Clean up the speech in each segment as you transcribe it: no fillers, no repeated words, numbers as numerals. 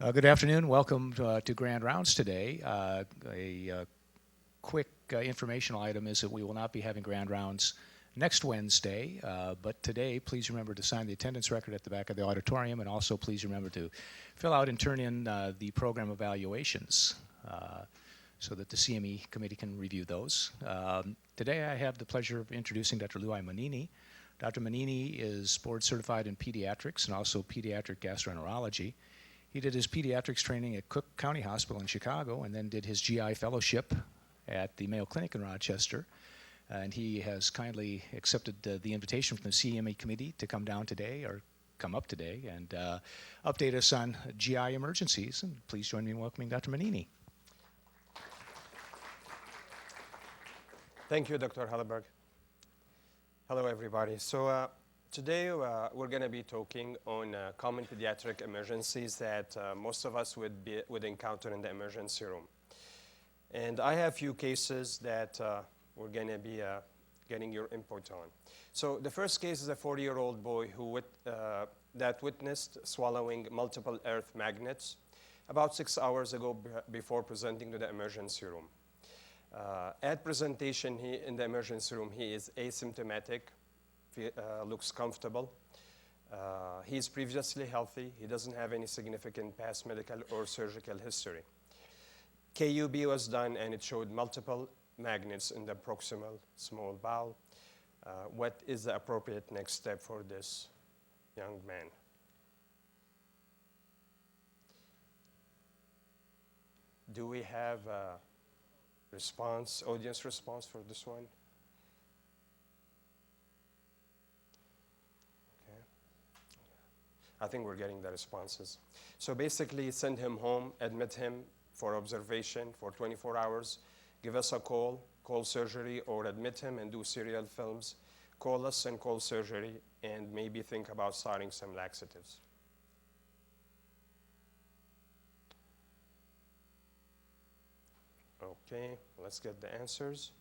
Good afternoon. Welcome to Grand Rounds today. A quick informational item is that we will not be having Grand Rounds next Wednesday, but today please remember to sign the attendance record at the back of the auditorium, and also please remember to fill out and turn in the program evaluations so that the CME committee can review those. Today I have the pleasure of introducing Dr. Louai Manini. Dr. Manini is board certified in pediatrics and also pediatric gastroenterology. He did his pediatrics training at Cook County Hospital in Chicago and then did his GI fellowship at the Mayo Clinic in Rochester. And he has kindly accepted the invitation from the CME committee to come down today, or come up today, and update us on GI emergencies. And please join me in welcoming Dr. Manini. Thank you, Dr. Halleberg. Hello, everybody. So today we're going to be talking on common pediatric emergencies that most of us would encounter in the emergency room. And I have a few cases that we're going to be getting your input on. So the first case is a 40-year-old boy that witnessed swallowing multiple earth magnets about 6 hours ago before presenting to the emergency room. At presentation in the emergency room, he is asymptomatic, looks comfortable. He's previously healthy. He doesn't have any significant past medical or surgical history. KUB was done, and it showed multiple magnets in the proximal small bowel. What is the appropriate next step for this young man? Do we have audience response for this one? Okay. I think we're getting the responses. So basically, send him home, admit him for observation for 24 hours, give us a call surgery, or admit him and do serial films. Call us and call surgery, and maybe think about starting some laxatives. Okay, let's get the answers.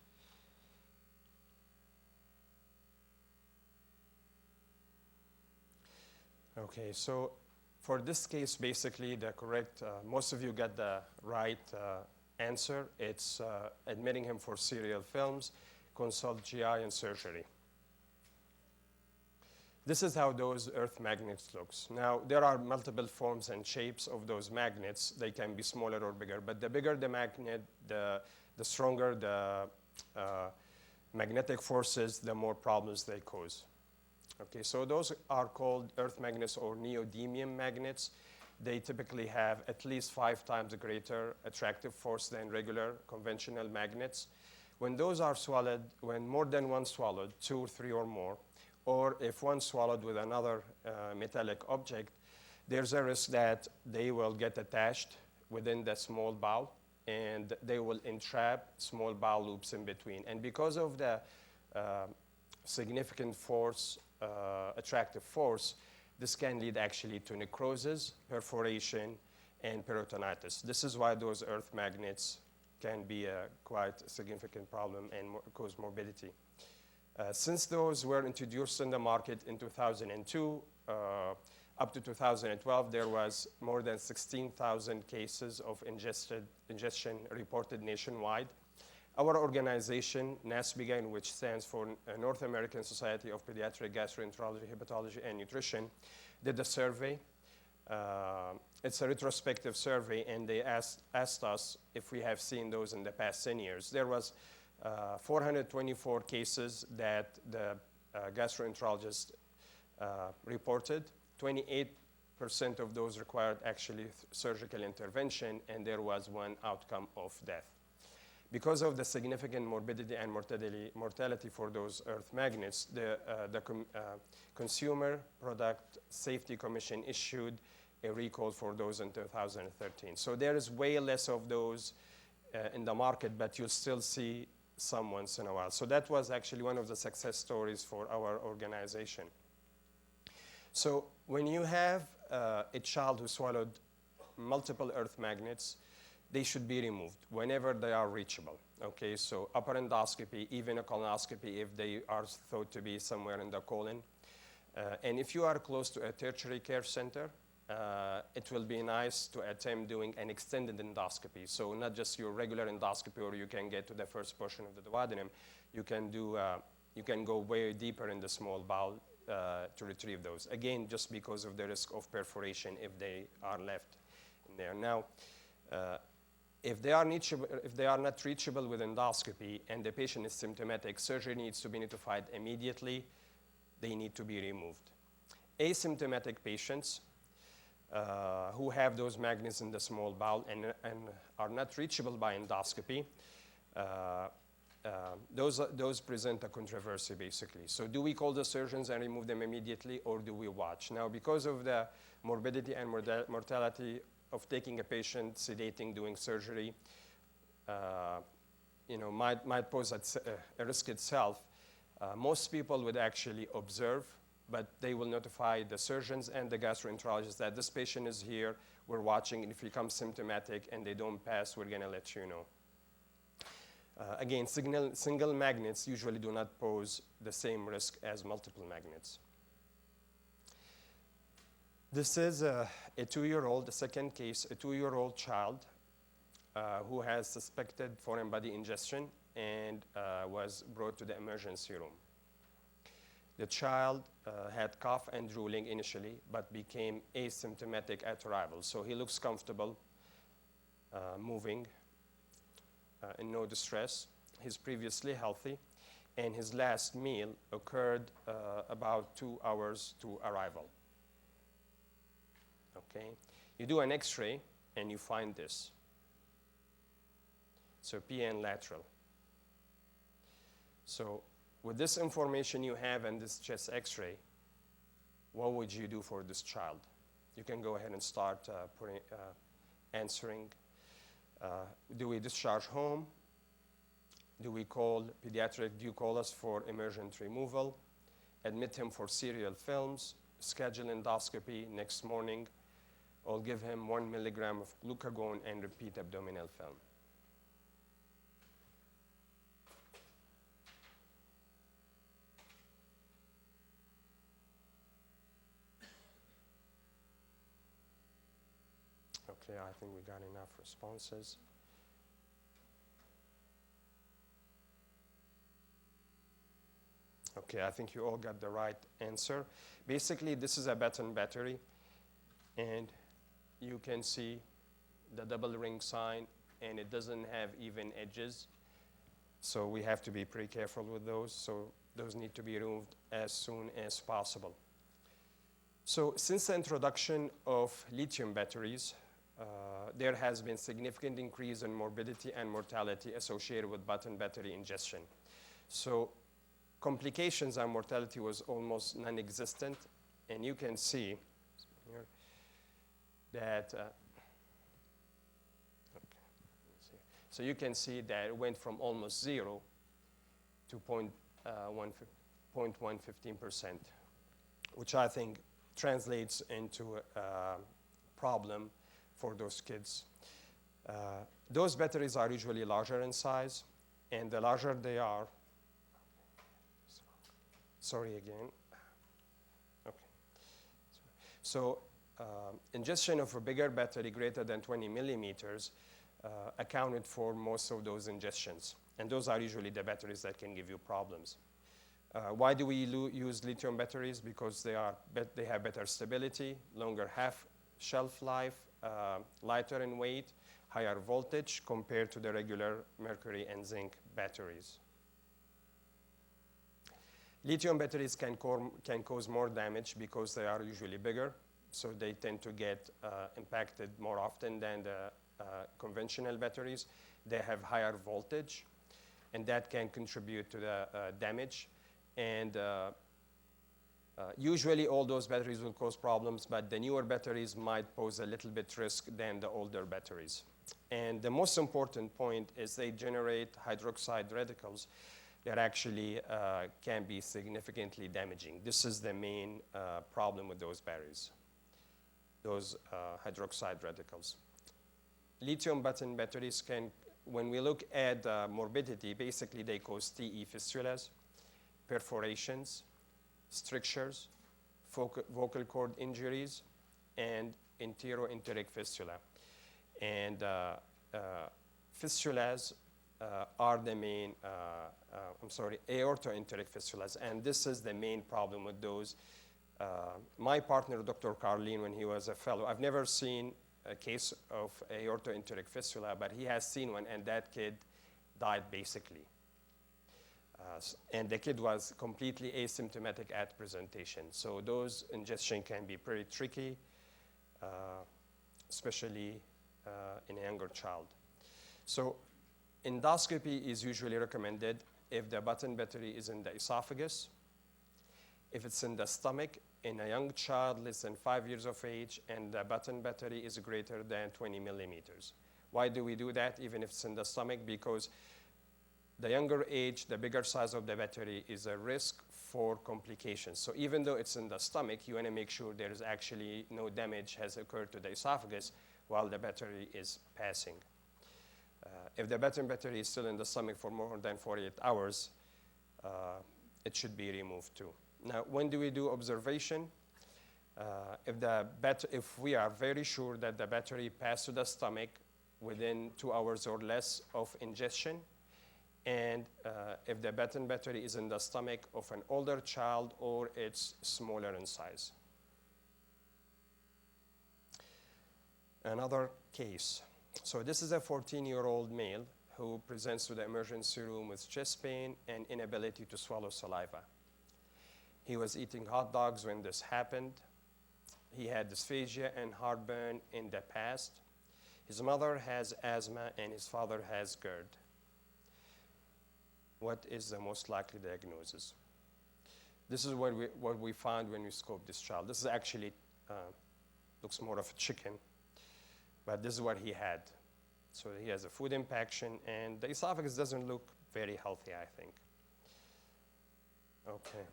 Okay, so for this case, basically the correct, most of you got the right answer. It's admitting him for serial films, consult GI, and surgery. This is how those earth magnets looks. Now, there are multiple forms and shapes of those magnets. They can be smaller or bigger, but the bigger the magnet, the stronger the magnetic forces, the more problems they cause. Okay, so those are called earth magnets or neodymium magnets. They typically have at least 5 times greater attractive force than regular conventional magnets. When those are swallowed, when more than one swallowed, 2 or 3 or more, or if one swallowed with another metallic object, there's a risk that they will get attached within the small bowel, and they will entrap small bowel loops in between. And because of the significant force, attractive force, this can lead actually to necrosis, perforation, and peritonitis. This is why those earth magnets can be a quite significant problem and cause morbidity. Since those were introduced in the market in 2002, up to 2012, there was more than 16,000 cases of ingestion reported nationwide. Our organization, NASPGHAN, which stands for North American Society of Pediatric Gastroenterology, Hepatology, and Nutrition, did a survey. It's a retrospective survey, and they asked us if we have seen those in the past 10 years. There was 424 cases that the gastroenterologist reported. 28% of those required actually surgical intervention, and there was one outcome of death. Because of the significant morbidity and mortality for those earth magnets, the Consumer Product Safety Commission issued a recall for those in 2013. So there is way less of those in the market, but you'll still see some once in a while. So that was actually one of the success stories for our organization. So when you have a child who swallowed multiple earth magnets, they should be removed whenever they are reachable. Okay, so upper endoscopy, even a colonoscopy if they are thought to be somewhere in the colon. And if you are close to a tertiary care center, it will be nice to attempt doing an extended endoscopy. So not just your regular endoscopy, or you can get to the first portion of the duodenum. You can go way deeper in the small bowel to retrieve those. Again, just because of the risk of perforation if they are left in there. Now, if they are not reachable with endoscopy and the patient is symptomatic, surgery needs to be notified immediately. They need to be removed. Asymptomatic patients who have those magnets in the small bowel and are not reachable by endoscopy, those present a controversy, basically. So do we call the surgeons and remove them immediately, or do we watch? Now, because of the morbidity and mortality of taking a patient, sedating, doing surgery, might pose a risk itself, most people would actually observe, but they will notify the surgeons and the gastroenterologists that this patient is here, we're watching, and if he becomes symptomatic and they don't pass, we're going to let you know. Again, single magnets usually do not pose the same risk as multiple magnets. This is a 2-year-old, the second case, a 2-year-old child who has suspected foreign body ingestion and was brought to the emergency room. The child had cough and drooling initially, but became asymptomatic at arrival. So he looks comfortable, moving, in no distress. He's previously healthy, and his last meal occurred about 2 hours to arrival. Okay, you do an X-ray, and you find this. So PN lateral. So with this information you have and this chest X-ray, what would you do for this child? You can go ahead and start answering. Do we discharge home? Do we call pediatric? Do you call us for emergent removal? Admit him for serial films? Schedule endoscopy next morning? Or give him 1 milligram of glucagon and repeat abdominal film? Okay, I think we got enough responses. Okay, I think you all got the right answer. Basically, this is a baton battery, and you can see the double ring sign, and it doesn't have even edges. So we have to be pretty careful with those. So those need to be removed as soon as possible. So since the introduction of lithium batteries, there has been significant increase in morbidity and mortality associated with baton battery ingestion. So complications and mortality was almost non-existent, and you can see here that so you can see that it went from almost 0 to 0.115%, which I think translates into a problem for those kids. Those batteries are usually larger in size, and the larger they are, sorry again. Okay. So ingestion of a bigger battery greater than 20 millimeters accounted for most of those ingestions. And those are usually the batteries that can give you problems. Why do we use lithium batteries? Because they have better stability, longer shelf life, lighter in weight, higher voltage compared to the regular mercury and zinc batteries. Lithium batteries can cause more damage because they are usually bigger, so they tend to get impacted more often than the conventional batteries. They have higher voltage, and that can contribute to the damage. And usually all those batteries will cause problems, but the newer batteries might pose a little bit risk than the older batteries. And the most important point is they generate hydroxide radicals that actually can be significantly damaging. This is the main problem with those batteries, those hydroxide radicals. Lithium baton batteries can, when we look at morbidity, basically they cause TE fistulas, perforations, strictures, vocal cord injuries, and enteroenteric fistula. And fistulas are the main, aortoenteric fistulas, and this is the main problem with those. My partner, Dr. Carlin, when he was a fellow, I've never seen a case of aortoenteric fistula, but he has seen one, and that kid died basically. And the kid was completely asymptomatic at presentation. So those ingestion can be pretty tricky, especially in a younger child. So endoscopy is usually recommended if the button battery is in the esophagus, if it's in the stomach, in a young child less than 5 years of age, and the button battery is greater than 20 millimeters. Why do we do that, even if it's in the stomach? Because the younger age, the bigger size of the battery is a risk for complications. So even though it's in the stomach, you want to make sure there is actually no damage has occurred to the esophagus while the battery is passing. If the button battery is still in the stomach for more than 48 hours, it should be removed too. Now, when do we do observation? If we are very sure that the battery passed to the stomach within 2 hours or less of ingestion, and if the button battery is in the stomach of an older child or it's smaller in size. Another case. So this is a 14-year-old male who presents to the emergency room with chest pain and inability to swallow saliva. He was eating hot dogs when this happened. He had dysphagia and heartburn in the past. His mother has asthma and his father has GERD. What is the most likely diagnosis? This is what we found when we scoped this child. This is actually, looks more of a chicken, but this is what he had. So he has a food impaction, and the esophagus doesn't look very healthy, I think. Okay,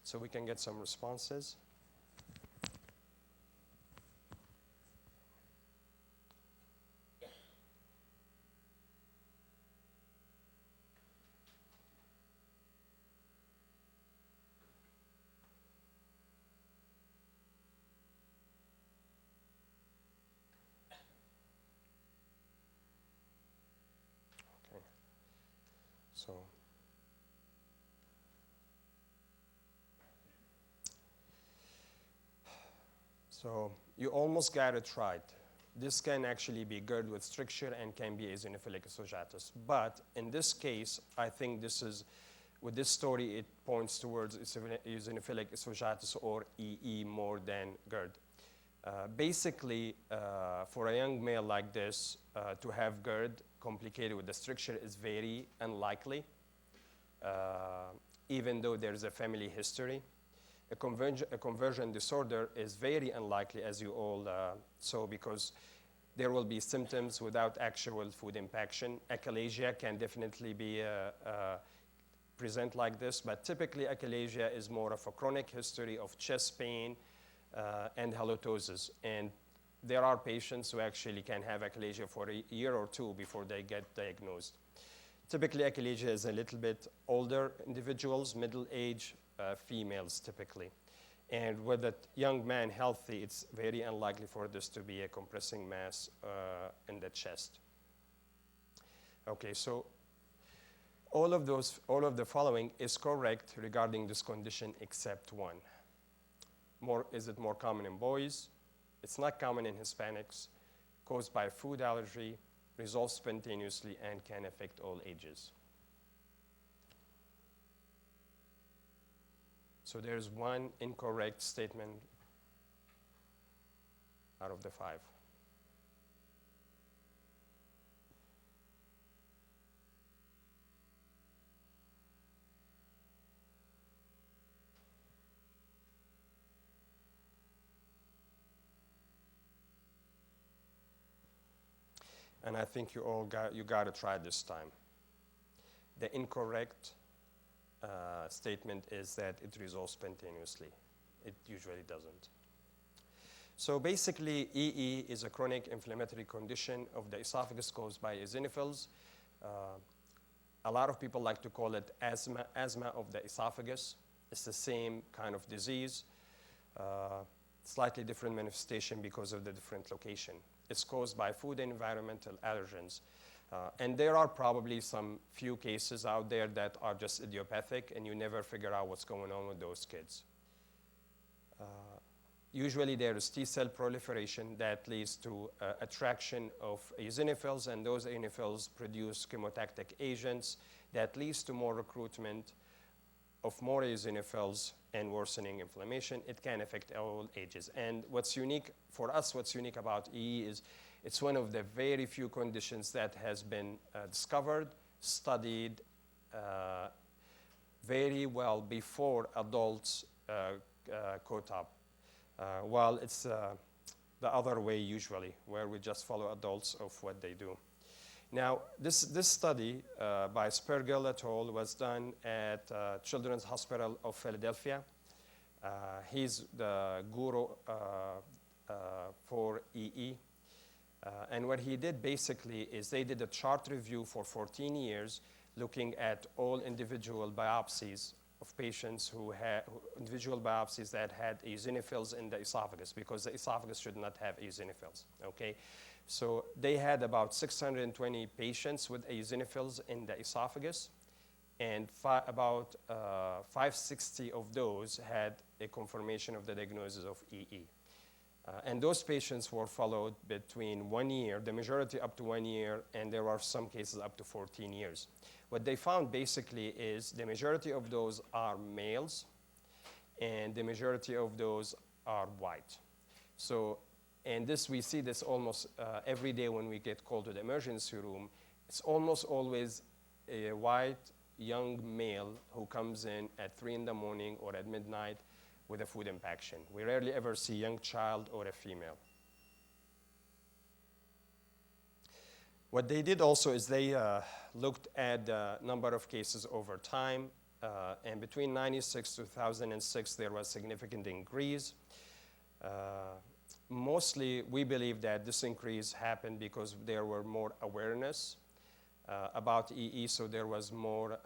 so we can get some responses. So you almost got it right. This can actually be GERD with stricture and can be eosinophilic esophagitis. But in this case, I think this is, with this story, it points towards eosinophilic esophagitis or EE more than GERD. Basically, for a young male like this, to have GERD complicated with the stricture is very unlikely, even though there's a family history. A conversion disorder is very unlikely, as you all saw, because there will be symptoms without actual food impaction. Achalasia can definitely be present like this, but typically achalasia is more of a chronic history of chest pain and halitosis. And there are patients who actually can have achalasia for a year or two before they get diagnosed. Typically, achalasia is a little bit older individuals, middle age, females typically. And with a young man healthy, it's very unlikely for this to be a compressing mass in the chest. Okay, so all of the following is correct regarding this condition except one. Is it more common in boys? It's not common in Hispanics, caused by food allergy, resolves spontaneously, and can affect all ages. So there's one incorrect statement out of the 5. And I think you got to try this time. The incorrect statement is that it resolves spontaneously. It usually doesn't. So basically, EE is a chronic inflammatory condition of the esophagus caused by eosinophils. A lot of people like to call it asthma of the esophagus. It's the same kind of disease. slightly different manifestation because of the different location. It's caused by food and environmental allergens. And there are probably some few cases out there that are just idiopathic, and you never figure out what's going on with those kids. Usually there is T-cell proliferation that leads to attraction of eosinophils, and those eosinophils produce chemotactic agents that leads to more recruitment of more eosinophils and worsening inflammation. It can affect all ages. And what's unique for us, what's unique about EE is it's one of the very few conditions that has been discovered, studied very well before adults caught up. While it's the other way usually, where we just follow adults of what they do. Now, this study by Spergel et al. Was done at Children's Hospital of Philadelphia. He's the guru for EE. And what he did basically is they did a chart review for 14 years looking at all individual biopsies of patients who had individual biopsies that had eosinophils in the esophagus, because the esophagus should not have eosinophils, okay? So they had about 620 patients with eosinophils in the esophagus, and about 560 of those had a confirmation of the diagnosis of EE. And those patients were followed between 1 year, the majority up to 1 year, and there are some cases up to 14 years. What they found basically is the majority of those are males, and the majority of those are white. So, and this, we see this almost every day when we get called to the emergency room. It's almost always a white young male who comes in at 3 in the morning or at midnight with a food impaction. We rarely ever see a young child or a female. What they did also is they looked at the number of cases over time, and between 96 to 2006, there was significant increase. Mostly, we believe that this increase happened because there were more awareness about EE, so there was more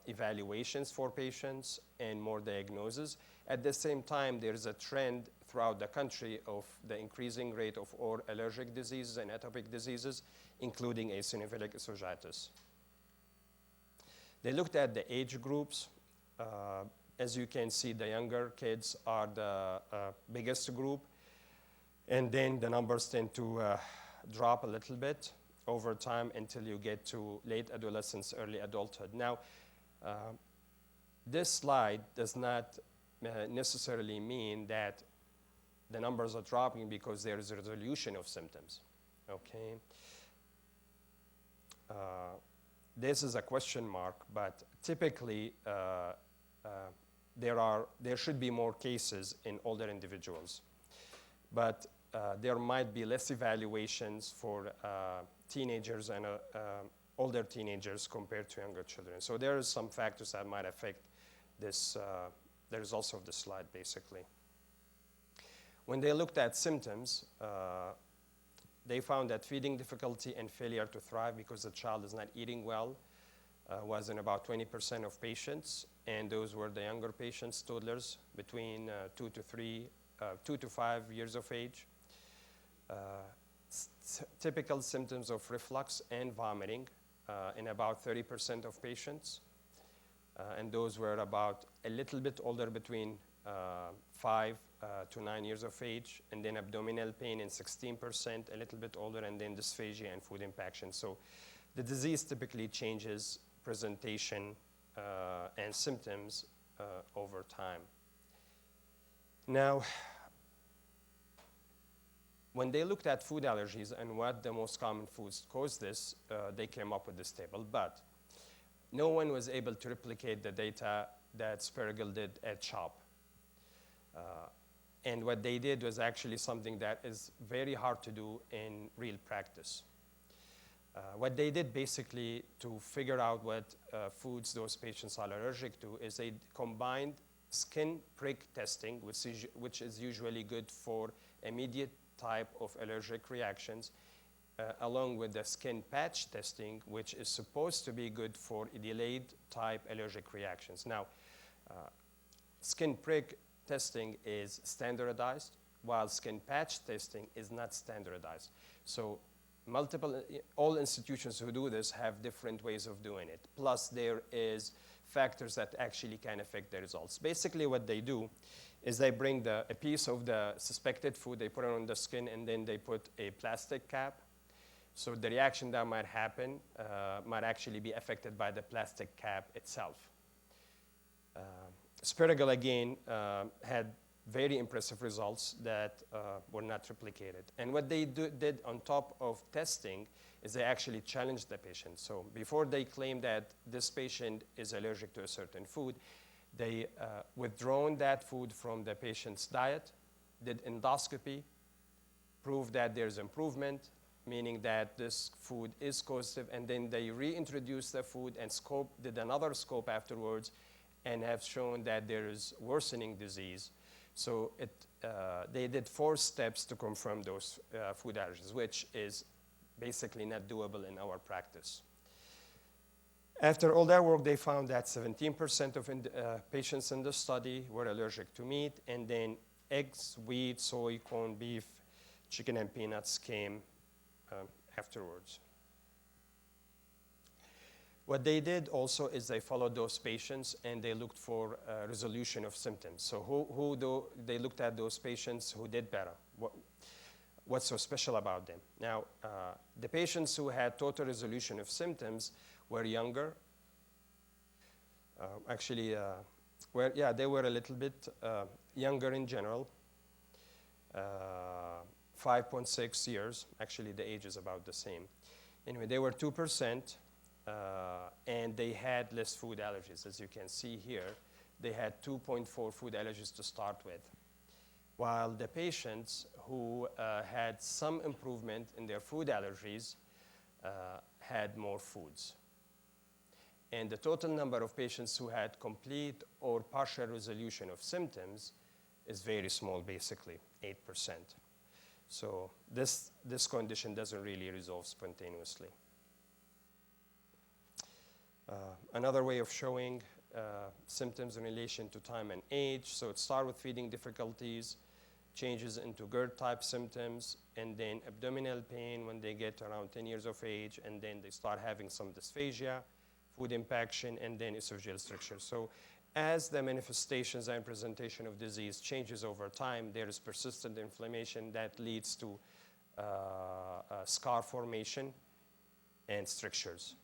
evaluations for patients and more diagnosis. At the same time, there is a trend throughout the country of the increasing rate of all allergic diseases and atopic diseases, including eosinophilic esophagitis. They looked at the age groups. As you can see, the younger kids are the biggest group, and then the numbers tend to drop a little bit over time until you get to late adolescence, early adulthood. Now, this slide does not necessarily mean that the numbers are dropping because there is a resolution of symptoms, okay? This is a question mark, but typically there should be more cases in older individuals. But there might be less evaluations for teenagers and older teenagers compared to younger children. So there are some factors that might affect this, the results of the slide, basically. When they looked at symptoms, they found that feeding difficulty and failure to thrive because the child is not eating well was in about 20% of patients, and those were the younger patients, toddlers, between 2 to 5 years of age. Typical symptoms of reflux and vomiting in about 30% of patients. And those were about a little bit older, between 5 to 9 years of age, and then abdominal pain in 16%, a little bit older, and then dysphagia and food impaction. So the disease typically changes presentation and symptoms over time. Now, when they looked at food allergies and what the most common foods cause this, they came up with this table, but no one was able to replicate the data that Spergel did at CHOP. And what they did was actually something that is very hard to do in real practice. What they did basically to figure out what foods those patients are allergic to is they combined skin prick testing, which is usually good for immediate type of allergic reactions, along with the skin patch testing, which is supposed to be good for delayed type allergic reactions. Now, skin prick testing is standardized. while skin patch testing is not standardized. So all institutions who do this have different ways of doing it. Plus, there is factors that actually can affect the results. Basically, what they do is they bring a piece of the suspected food, they put it on the skin, and then they put a plastic cap. So the reaction that might happen might actually be affected by the plastic cap itself. Spirigal, again, had very impressive results that were not replicated. And what they did on top of testing is they actually challenged the patient. So before they claim that this patient is allergic to a certain food, they withdrawn that food from the patient's diet, did endoscopy, proved that there's improvement, meaning that this food is causative, and then they reintroduced the food and did another scope afterwards and have shown that there is worsening disease. So they did 4 steps to confirm those food allergies, which is basically not doable in our practice. After all that work, they found that 17% of patients in the study were allergic to meat, and then eggs, wheat, soy, corn, beef, chicken, and peanuts came afterwards. What they did also is they followed those patients and they looked for resolution of symptoms. So they looked at those patients who did better. What's so special about them? Now, the patients who had total resolution of symptoms were younger. They were a little bit younger in general. 5.6 years. Actually, the age is about the same. Anyway, they were 2%, and they had less food allergies. As you can see here, they had 2.4 food allergies to start with, while the patients who had some improvement in their food allergies had more foods. And the total number of patients who had complete or partial resolution of symptoms is very small, basically, 8%. So this condition doesn't really resolve spontaneously. Another way of showing symptoms in relation to time and age. So it starts with feeding difficulties, changes into GERD-type symptoms, and then abdominal pain when they get around 10 years of age, and then they start having some dysphagia, food impaction, and then esophageal stricture. So as the manifestations and presentation of disease changes over time, there is persistent inflammation that leads to scar formation and strictures.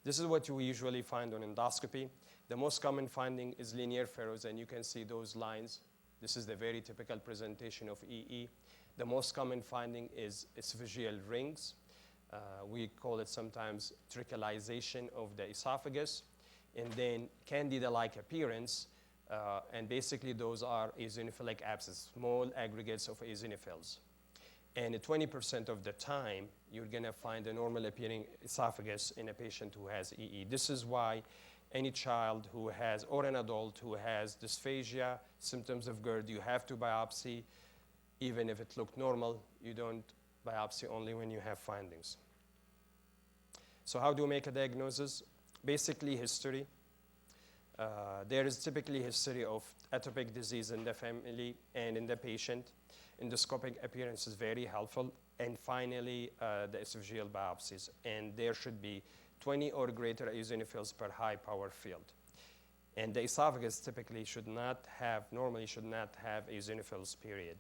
This is what we usually find on endoscopy. The most common finding is linear furrows, and you can see those lines. This is the very typical presentation of EE. The most common finding is esophageal rings. We call it sometimes trichalization of the esophagus, and then candida-like appearance, and basically those are eosinophilic abscess, small aggregates of eosinophils. And 20% of the time, you're going to find a normal appearing esophagus in a patient who has EE. This is why any child who has, or an adult who has dysphagia, symptoms of GERD, you have to biopsy. Even if it looked normal, you don't biopsy only when you have findings. So how do we make a diagnosis? Basically, history. There is typically history of atopic disease in the family and in the patient. Endoscopic appearance is very helpful. And finally, the esophageal biopsies. And there should be 20 or greater eosinophils per high power field. And the esophagus typically normally should not have eosinophils, period.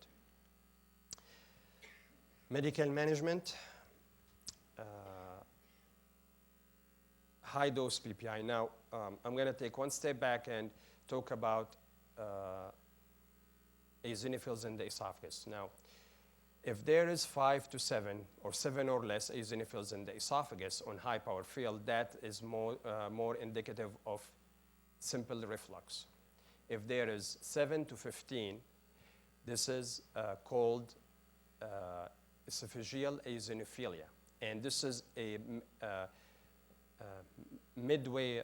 Medical management. High dose PPI. Now, I'm going to take one step back and talk about eosinophils in the esophagus. Now, if there is 5 to 7 or 7 or less eosinophils in the esophagus on high power field, that is more indicative of simple reflux. If there is 7 to 15, this is called esophageal eosinophilia. And this is a midway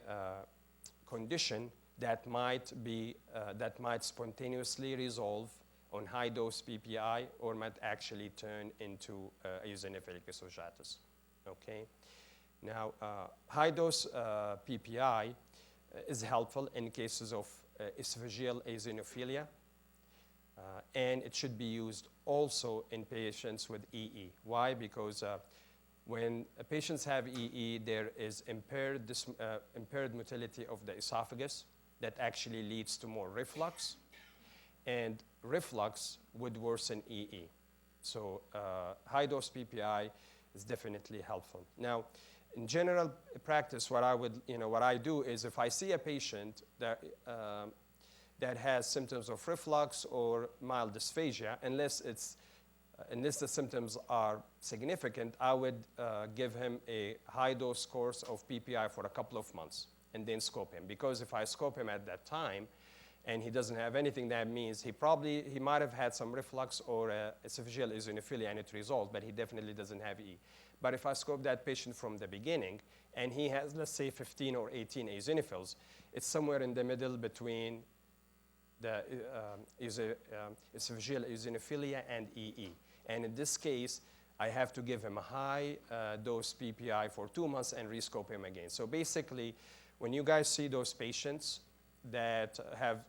condition that might spontaneously resolve on high dose PPI or might actually turn into eosinophilic esophagitis. Okay. Now, high dose PPI is helpful in cases of esophageal eosinophilia, And it should be used also in patients with EE. Why? Because when patients have EE, there is impaired motility of the esophagus that actually leads to more reflux. And reflux would worsen EE. So high-dose PPI is definitely helpful. Now, in general practice, what I do is if I see a patient that has symptoms of reflux or mild dysphagia, unless the symptoms are significant, I would give him a high-dose course of PPI for a couple of months and then scope him. Because if I scope him at that time and he doesn't have anything, that means he might have had some reflux or esophageal eosinophilia and it resolved, but he definitely doesn't have E. But if I scope that patient from the beginning and he has, let's say, 15 or 18 eosinophils, it's somewhere in the middle between the esophageal eosinophilia and EE. And in this case, I have to give him a high dose PPI for 2 months and rescope him again. So basically, when you guys see those patients that have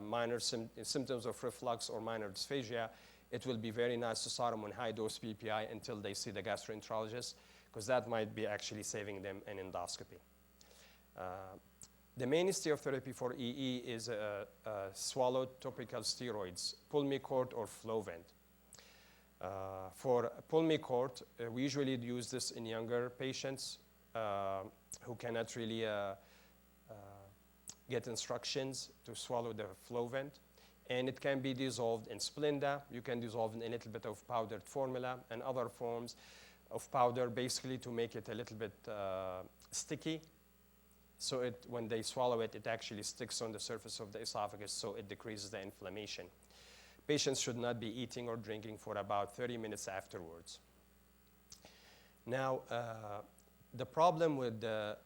minor symptoms of reflux or minor dysphagia, it will be very nice to start them on high dose PPI until they see the gastroenterologist, because that might be actually saving them an endoscopy. The mainstay of therapy for EE is swallowed topical steroids, Pulmicort or Flovent. For Pulmicort, we usually use this in younger patients who cannot really get instructions to swallow the Flovent. And it can be dissolved in Splenda. You can dissolve in a little bit of powdered formula and other forms of powder, basically to make it a little bit sticky. So when they swallow it, it actually sticks on the surface of the esophagus, so it decreases the inflammation. Patients should not be eating or drinking for about 30 minutes afterwards. Now, the problem with the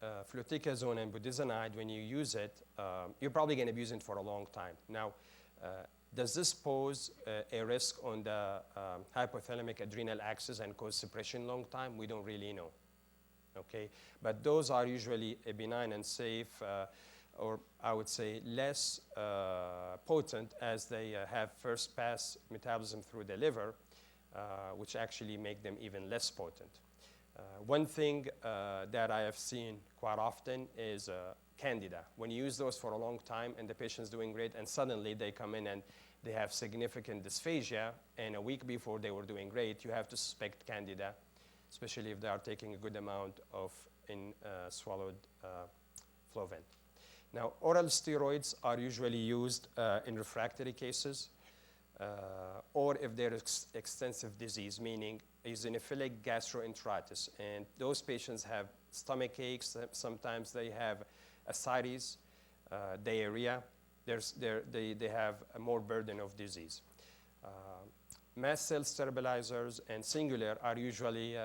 fluticasone and budesonide, when you use it, you're probably going to be using it for a long time. Now, does this pose a risk on the hypothalamic adrenal axis and cause suppression long time? We don't really know. Okay, but those are usually benign and safe, or I would say less potent, as they have first pass metabolism through the liver, which actually make them even less potent. One thing that I have seen quite often is candida. When you use those for a long time and the patient's doing great, and suddenly they come in and they have significant dysphagia, and a week before they were doing great, you have to suspect candida, especially if they are taking a good amount of swallowed Flovent. Now, oral steroids are usually used in refractory cases, or if there is extensive disease, meaning eosinophilic gastroenteritis. And those patients have stomach aches. Sometimes they have ascites, diarrhea. They have a more burden of disease. Mast cell stabilizers and singular are usually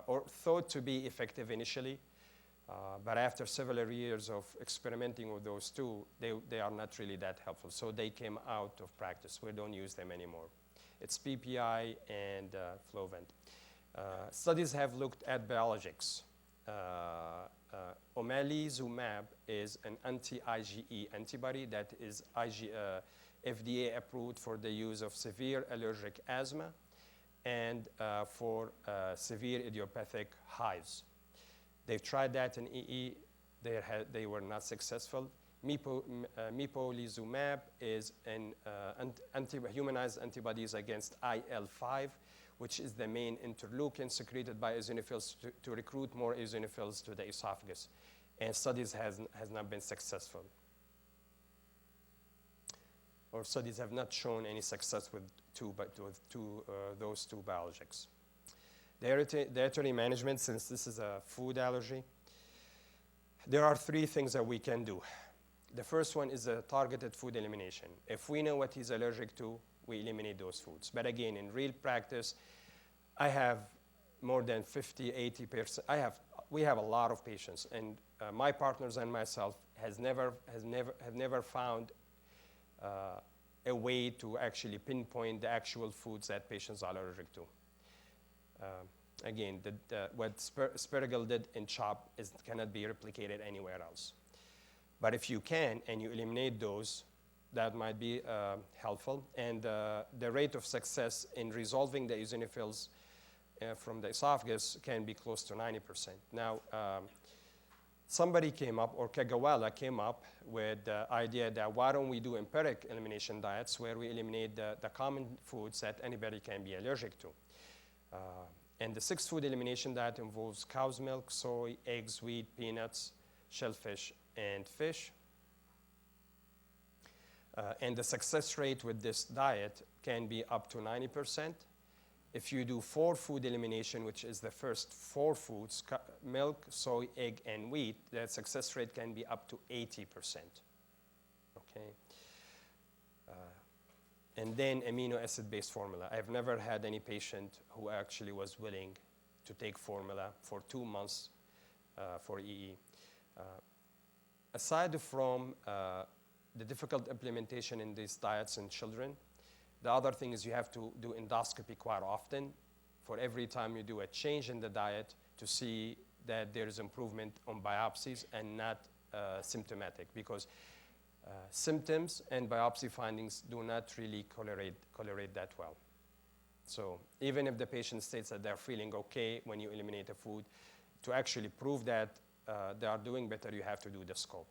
or thought to be effective initially, but after several years of experimenting with those two, they are not really that helpful. So they came out of practice. We don't use them anymore. It's PPI and Flovent. Studies have looked at biologics. Omalizumab is an anti-IgE antibody that is FDA approved for the use of severe allergic asthma and for severe idiopathic hives. They've tried that in EE. They were not successful. Mepolizumab is an humanized antibodies against IL-5, which is the main interleukin secreted by eosinophils to recruit more eosinophils to the esophagus. And studies has not been successful. Or studies have not shown any success with those two biologics. Dietary management, since this is a food allergy, there are 3 things that we can do. The first one is a targeted food elimination. If we know what he's allergic to, we eliminate those foods. But again, in real practice, I have more than 50, 80%. We have a lot of patients, and my partners and myself have never found a way to actually pinpoint the actual foods that patients are allergic to. Again, what Spergel did in CHOP cannot be replicated anywhere else. But if you can and you eliminate those, that might be helpful. And the rate of success in resolving the eosinophils from the esophagus can be close to 90%. Now, somebody came up, or Kagawala came up with the idea that why don't we do empiric elimination diets where we eliminate the common foods that anybody can be allergic to. And the 6-food elimination diet involves cow's milk, soy, eggs, wheat, peanuts, shellfish, and fish. And the success rate with this diet can be up to 90%. If you do 4-food elimination, which is the first 4 foods, milk, soy, egg, and wheat, that success rate can be up to 80%. Okay? And then amino acid-based formula. I've never had any patient who actually was willing to take formula for 2 months for EE. Aside from the difficult implementation in these diets in children, the other thing is you have to do endoscopy quite often for every time you do a change in the diet to see that there is improvement on biopsies and not symptomatic, because symptoms and biopsy findings do not really correlate that well. So even if the patient states that they're feeling okay when you eliminate a food, to actually prove that they are doing better, you have to do the scope.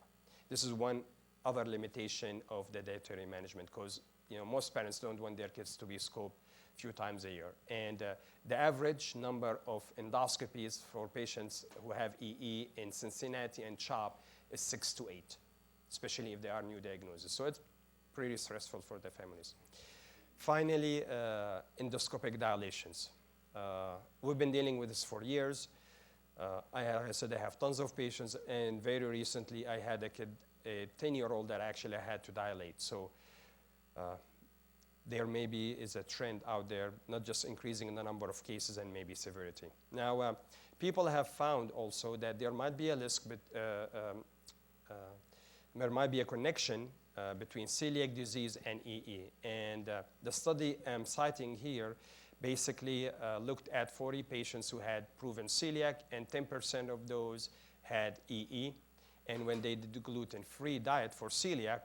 This is one other limitation of the dietary management, because most parents don't want their kids to be scoped a few times a year. And the average number of endoscopies for patients who have EE in Cincinnati and CHOP is 6 to 8, especially if they are new diagnoses. So it's pretty stressful for the families. Finally, endoscopic dilations. We've been dealing with this for years. I said I have tons of patients, and very recently I had a kid, a 10-year-old, that actually had to dilate. So there maybe is a trend out there, not just increasing in the number of cases and maybe severity. Now, people have found also that there might be a risk, but there might be a connection between celiac disease and EE. And the study I'm citing here basically looked at 40 patients who had proven celiac, and 10% of those had EE. And when they did the gluten-free diet for celiac,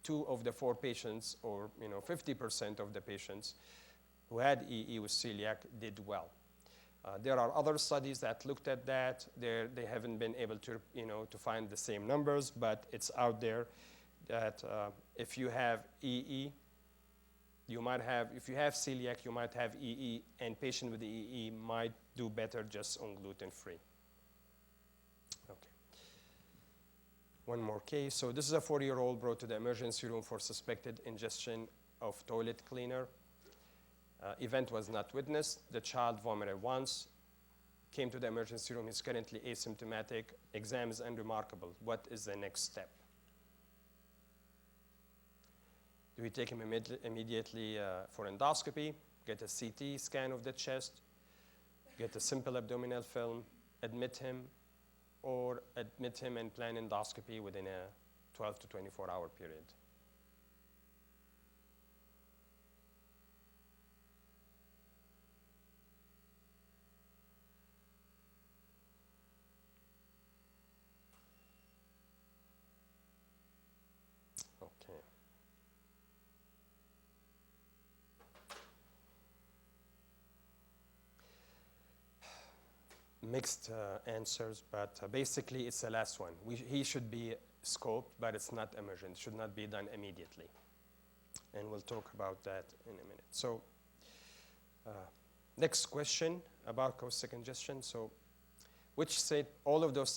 2 of the 4 patients, or 50% of the patients who had EE with celiac did well. There are other studies that looked at that. They haven't been able to, to find the same numbers, but it's out there that if you have EE, if you have celiac, you might have EE, and patient with EE might do better just on gluten-free. Okay. One more case. So this is a 40-year-old brought to the emergency room for suspected ingestion of toilet cleaner. Event was not witnessed. The child vomited once, came to the emergency room. He's currently asymptomatic. Exam is unremarkable. What is the next step? Do we take him immediately for endoscopy, get a CT scan of the chest, get a simple abdominal film, admit him, or admit him and plan endoscopy within a 12 to 24-hour period? Okay. Mixed answers, but basically it's the last one. He should be scoped, but it's not emergent. It should not be done immediately. And we'll talk about that in a minute. So next question about caustic ingestion. So all of those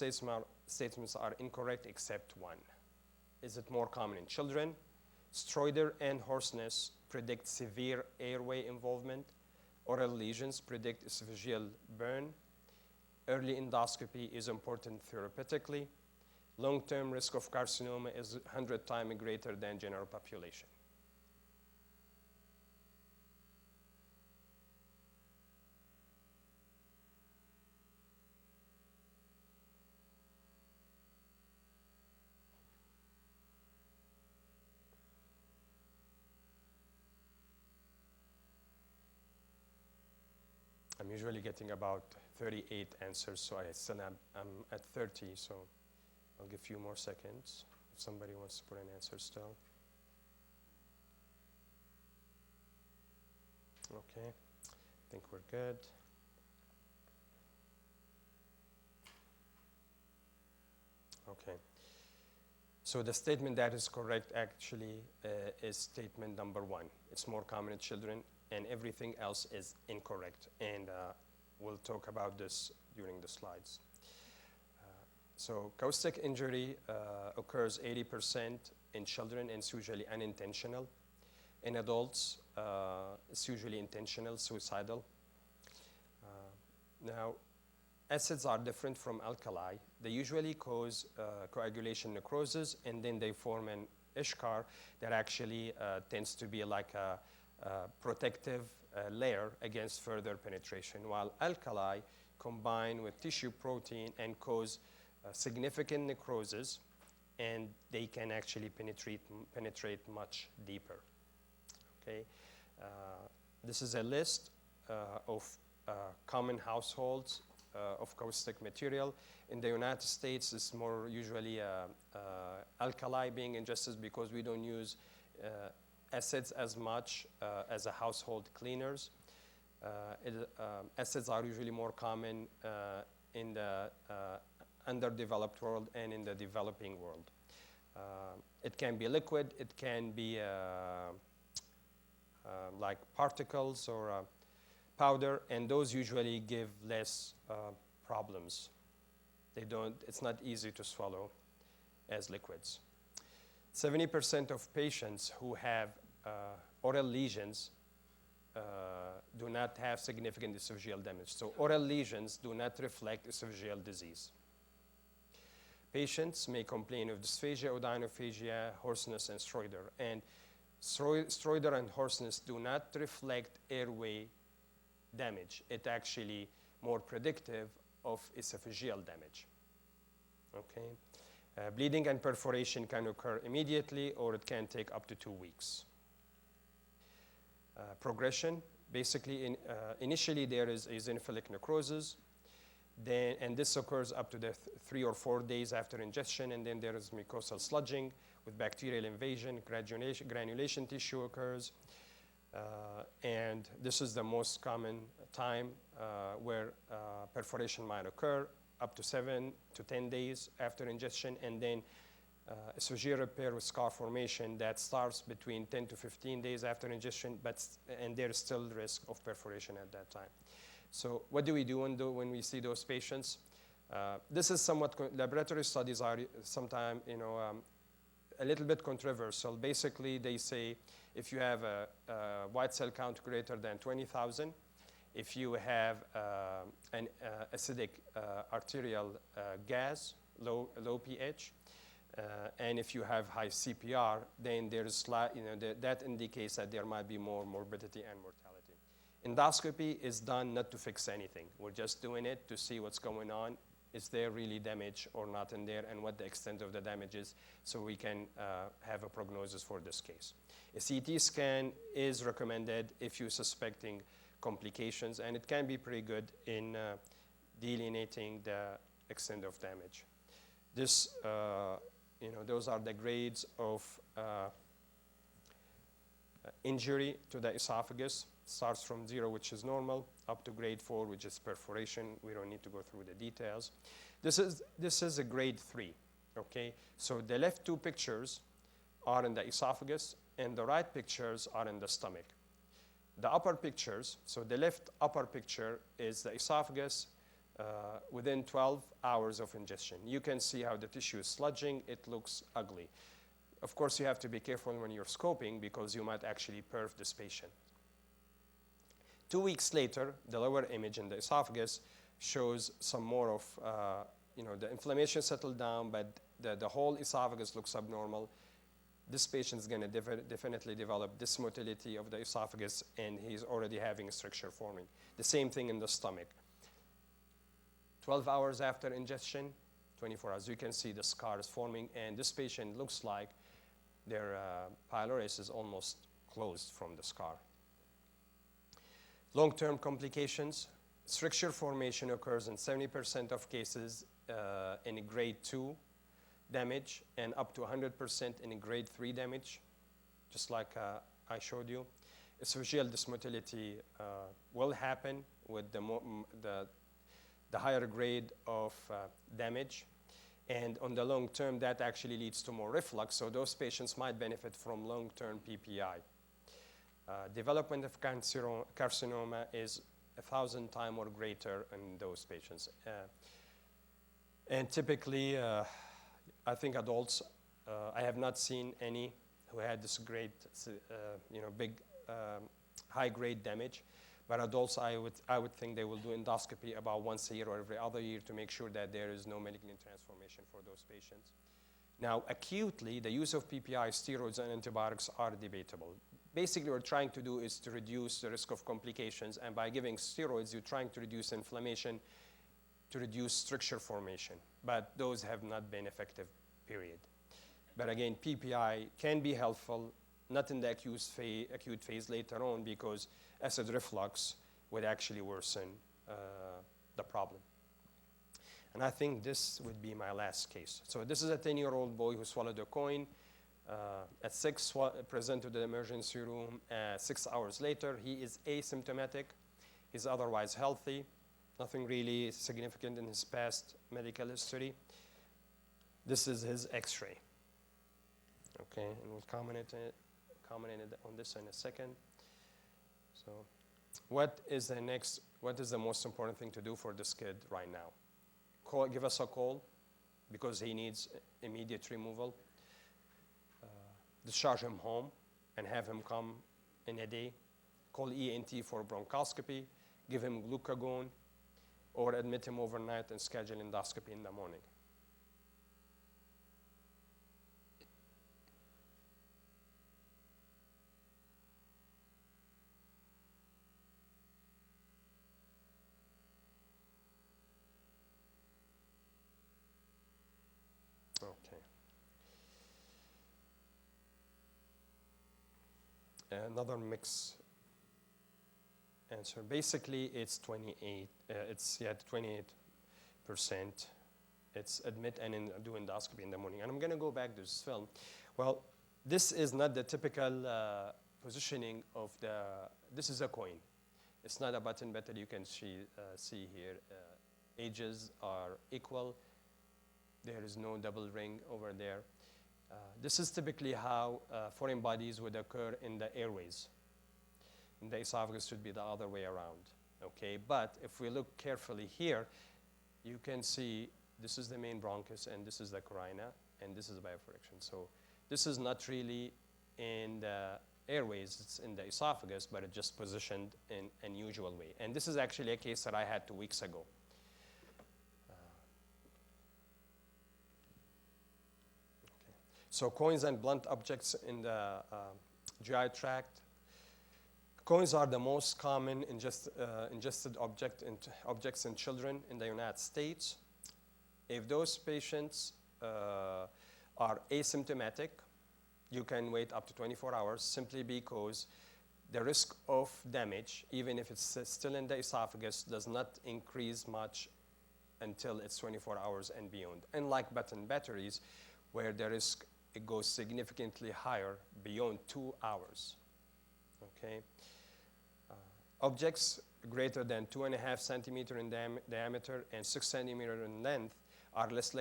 statements are incorrect except one. Is it more common in children? Stridor and hoarseness predict severe airway involvement. Oral lesions predict esophageal burn. Early endoscopy is important therapeutically. Long-term risk of carcinoma is 100 times greater than general population. I'm usually getting about 38 answers, so I'm at 30, so I'll give a few more seconds somebody wants to put an answer still. Okay, I think we're good. Okay. So the statement that is correct actually is statement number 1. It's more common in children, and everything else is incorrect. And we'll talk about this during the slides. So caustic injury occurs 80% in children, and it's usually unintentional. In adults, it's usually intentional, suicidal. Now, acids are different from alkali. They usually cause coagulation necrosis, and then they form an eschar that actually tends to be like a protective layer against further penetration, while alkali combine with tissue protein and cause significant necrosis, and they can actually penetrate much deeper. Okay, this is a list of common households of caustic material. In the United States, it's more usually alkali being ingested because we don't use acids as much as a household cleaners. Acids are usually more common in the underdeveloped world and in the developing world. It can be liquid, it can be like particles or powder, and those usually give less problems. It's not easy to swallow as liquids. 70% of patients who have oral lesions do not have significant esophageal damage. So oral lesions do not reflect esophageal disease. Patients may complain of dysphagia, odynophagia, hoarseness, and stridor. And stridor and hoarseness do not reflect airway damage. It's actually more predictive of esophageal damage. Okay? Bleeding and perforation can occur immediately, or it can take up to 2 weeks. Progression, basically, initially there is eosinophilic necrosis, and this occurs up to 3 or 4 days after ingestion, and then there is mucosal sludging with bacterial invasion, granulation tissue occurs, and this is the most common time where perforation might occur, up to 7 to 10 days after ingestion, and then esophageal repair with scar formation that starts between 10 to 15 days after ingestion, and there is still risk of perforation at that time. So what do we do when we see those patients? This is somewhat, laboratory studies are sometimes, a little bit controversial. Basically, they say if you have a white cell count greater than 20,000, if you have an acidic arterial gas, low pH, and if you have high CPR, then there's that indicates that there might be more morbidity and mortality. Endoscopy is done not to fix anything. We're just doing it to see what's going on. Is there really damage or not in there, and what the extent of the damage is, so we can have a prognosis for this case. A CT scan is recommended if you're suspecting complications, and it can be pretty good in delineating the extent of damage. This, those are the grades of injury to the esophagus. Starts from 0, which is normal, up to grade 4, which is perforation. We don't need to go through the details. This is a grade 3, okay? So the left 2 pictures are in the esophagus, and the right pictures are in the stomach. The upper pictures, so the left upper picture is the esophagus within 12 hours of ingestion. You can see how the tissue is sludging. It looks ugly. Of course, you have to be careful when you're scoping because you might actually perf this patient. 2 weeks later, the lower image in the esophagus shows some more of, the inflammation settled down, but the whole esophagus looks abnormal. This patient is going to definitely develop dysmotility of the esophagus, and he's already having a stricture forming. The same thing in the stomach. 12 hours after ingestion, 24 hours, you can see the scar is forming, and this patient looks like their pylorus is almost closed from the scar. Long-term complications. Stricture formation occurs in 70% of cases in grade 2 damage and up to 100% in grade 3 damage, just like I showed you. Esophageal dysmotility will happen with the higher grade of damage. And on the long term, that actually leads to more reflux. So those patients might benefit from long-term PPI. Development of carcinoma is 1,000 times more greater in those patients. And typically, I think adults, I have not seen any who had this great, big, high-grade damage. But adults, I would think they will do endoscopy about once a year or every other year to make sure that there is no malignant transformation for those patients. Now, acutely, the use of PPI, steroids, and antibiotics are debatable. Basically, what we're trying to do is to reduce the risk of complications. And by giving steroids, you're trying to reduce inflammation, to reduce stricture formation. But those have not been effective, period. But again, PPI can be helpful, not in the acute phase later on, because acid reflux would actually worsen the problem. And I think this would be my last case. So this is a 10-year-old boy who swallowed a coin. At 6, presented to the emergency room. 6 hours later, he is asymptomatic. He's otherwise healthy. Nothing really significant in his past medical history. This is his X-ray. Okay, and we'll comment on this in a second. So what is the most important thing to do for this kid right now? Give us a call because he needs immediate removal. Discharge him home and have him come in a day. Call ENT for bronchoscopy. Give him glucagon or admit him overnight and schedule endoscopy in the morning. Okay. Another mix answer. Basically, it's 28. It's 28%. It's admit and do endoscopy in the morning. And I'm going to go back to this film. Well, this is not the typical positioning of the. This is a coin. It's not a button that you can see here. Ages are equal. There is no double ring over there. This is typically how foreign bodies would occur in the airways. And the esophagus should be the other way around. Okay, but if we look carefully here, you can see this is the main bronchus, and this is the carina, and this is the biofraction. So this is not really in the airways, it's in the esophagus, but it's just positioned in an unusual way. And this is actually a case that I had 2 weeks ago. So coins and blunt objects in the GI tract. Coins are the most common ingested objects in children in the United States. If those patients are asymptomatic, you can wait up to 24 hours simply because the risk of damage, even if it's still in the esophagus, does not increase much until it's 24 hours and beyond. Unlike button batteries, where the risk it goes significantly higher beyond 2 hours. Okay. Objects greater than 2.5 centimeters in diameter and 6 centimeters in length are less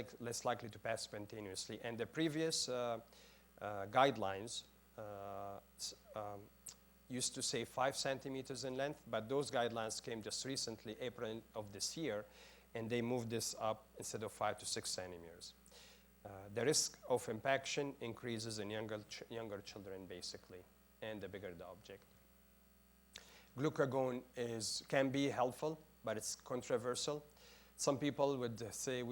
likely to pass spontaneously. And the previous guidelines used to say 5 centimeters in length, but those guidelines came just recently, April of this year, and they moved this up instead of 5 to 6 centimeters. The risk of impaction increases in younger children, basically, and the bigger the object. Glucagon can be helpful, but it's controversial. Some people would say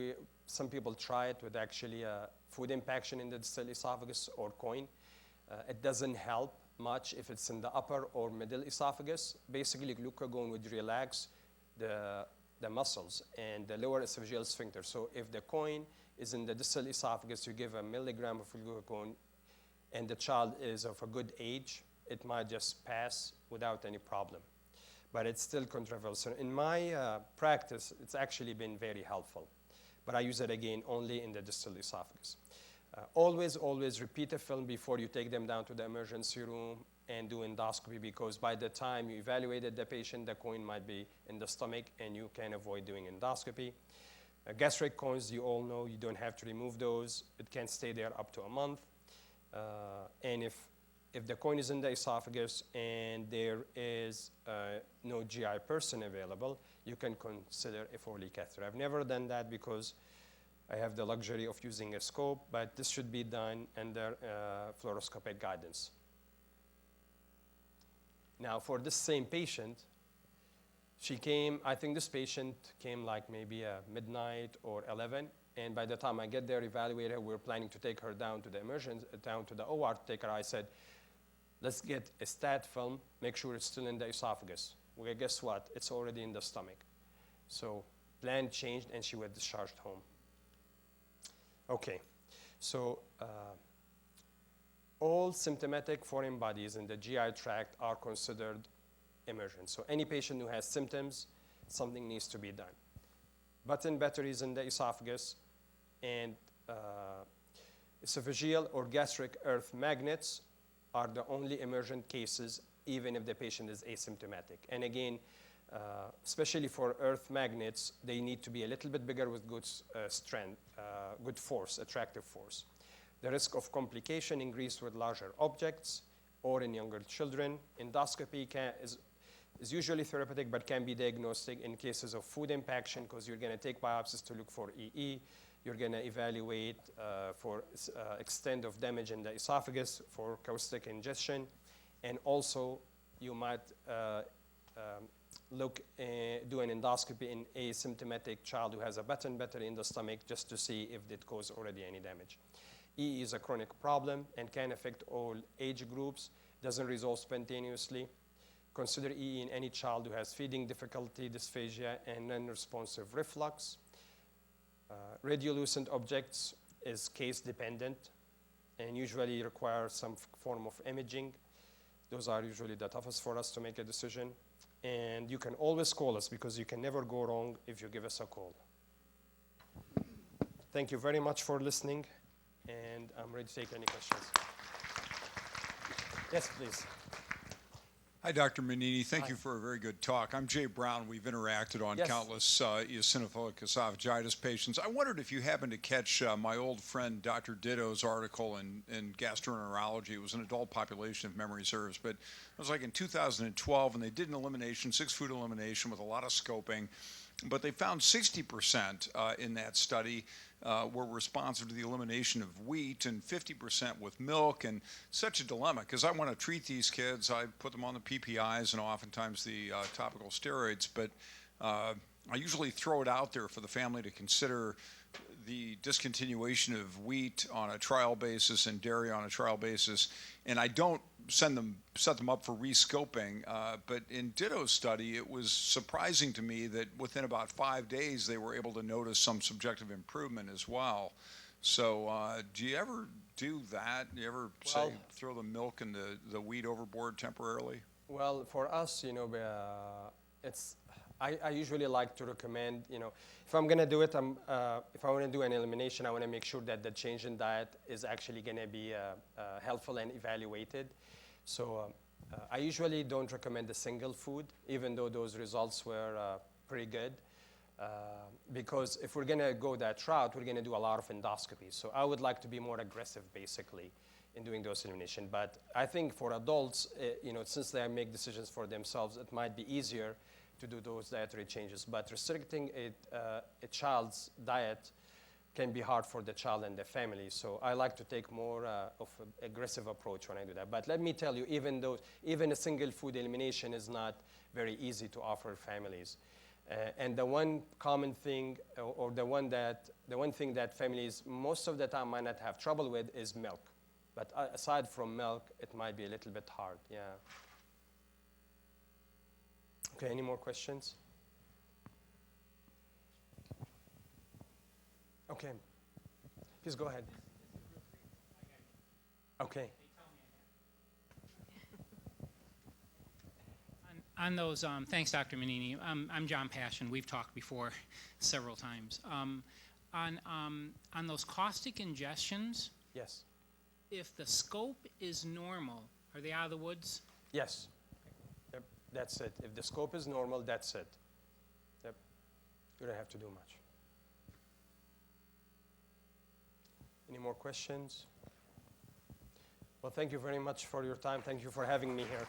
some people try it with actually food impaction in the distal esophagus or coin. It doesn't help much if it's in the upper or middle esophagus. Basically, glucagon would relax the muscles and the lower esophageal sphincter. So if the coin is in the distal esophagus, you give 1 milligram of glucagon, and the child is of a good age, it might just pass without any problem. But it's still controversial. In my practice, it's actually been very helpful. but I use it again only in the distal esophagus. Always repeat a film before you take them down to the emergency room and do endoscopy, because by the time you evaluated the patient, the coin might be in the stomach and you can avoid doing endoscopy. Gastric coins, you all know, you don't have to remove those. It can stay there up to a month. And if the coin is in the esophagus and there is no GI person available, you can consider a Foley catheter. I've never done that because I have the luxury of using a scope, but this should be done under fluoroscopic guidance. Now, for this same patient, she came, I think this patient came like maybe midnight or 11, and by the time I get there, evaluate her, we're planning to take her down to the down to the OR to take her. I said, let's get a stat film, make sure it's still in the esophagus. Well, guess what? It's already in the stomach. So plan changed, and she was discharged home. Okay, so all symptomatic foreign bodies in the GI tract are considered emergent. So any patient who has symptoms, something needs to be done. Button batteries in the esophagus and esophageal or gastric earth magnets are the only emergent cases, even if the patient is asymptomatic. And again, especially for earth magnets, they need to be a little bit bigger with good strength, good force, attractive force. The risk of complication increased with larger objects or in younger children. Endoscopy is usually therapeutic but can be diagnostic in cases of food impaction, because you're going to take biopsies to look for EE. You're going to evaluate for extent of damage in the esophagus for caustic ingestion. And also, you might do an endoscopy in a symptomatic child who has a button battery in the stomach, just to see if it caused already any damage. EE is a chronic problem and can affect all age groups, doesn't resolve spontaneously. Consider EE in any child who has feeding difficulty, dysphagia, and non-responsive reflux. Radiolucent objects is case dependent and usually require some form of imaging. Those are usually the toughest for us to make a decision. And you can always call us, because you can never go wrong if you give us a call. Thank you very much for listening, and I'm ready to take any questions. Yes, please. Hi, Dr. Manini. Thank you for a very good talk. I'm Jay Brown. We've interacted on countless eosinophilic esophagitis patients. I wondered if you happened to catch my old friend Dr. Ditto's article in Gastroenterology. It was an adult population, if memory serves, but it was like in 2012, and they did an elimination, 6-food elimination with a lot of scoping. But they found 60% in that study were responsive to the elimination of wheat, and 50% with milk. And such a dilemma, because I want to treat these kids. I put them on the PPIs and oftentimes the topical steroids, but I usually throw it out there for the family to consider the discontinuation of wheat on a trial basis and dairy on a trial basis, and I don't set them up for rescoping. But in Ditto's study, it was surprising to me that within about 5 days they were able to notice some subjective improvement as well. So do you ever do that? Do you ever say throw the milk and the wheat overboard temporarily? Well, for us, I usually like to recommend, if I'm going to do it, if I want to do an elimination, I want to make sure that the change in diet is actually going to be helpful and evaluated. So I usually don't recommend a single food, even though those results were pretty good. Because if we're going to go that route, we're going to do a lot of endoscopies. So I would like to be more aggressive, basically, in doing those elimination. But I think for adults, since they make decisions for themselves, it might be easier to do those dietary changes. But restricting a child's diet can be hard for the child and the family. So I like to take more of an aggressive approach when I do that. But let me tell you, even a single food elimination is not very easy to offer families. And the one common thing, or the one thing that families most of the time might not have trouble with, is milk. But aside from milk, it might be a little bit hard, yeah. Okay, any more questions? Okay, please go ahead. Okay. On those, thanks, Dr. Manini. I'm John Passion. We've talked before several times. On those caustic ingestions, Yes. if the scope is normal, are they out of the woods? Yes. Yep. That's it. If the scope is normal, that's it. Yep. You don't have to do much. Any more questions? Well, thank you very much for your time. Thank you for having me here.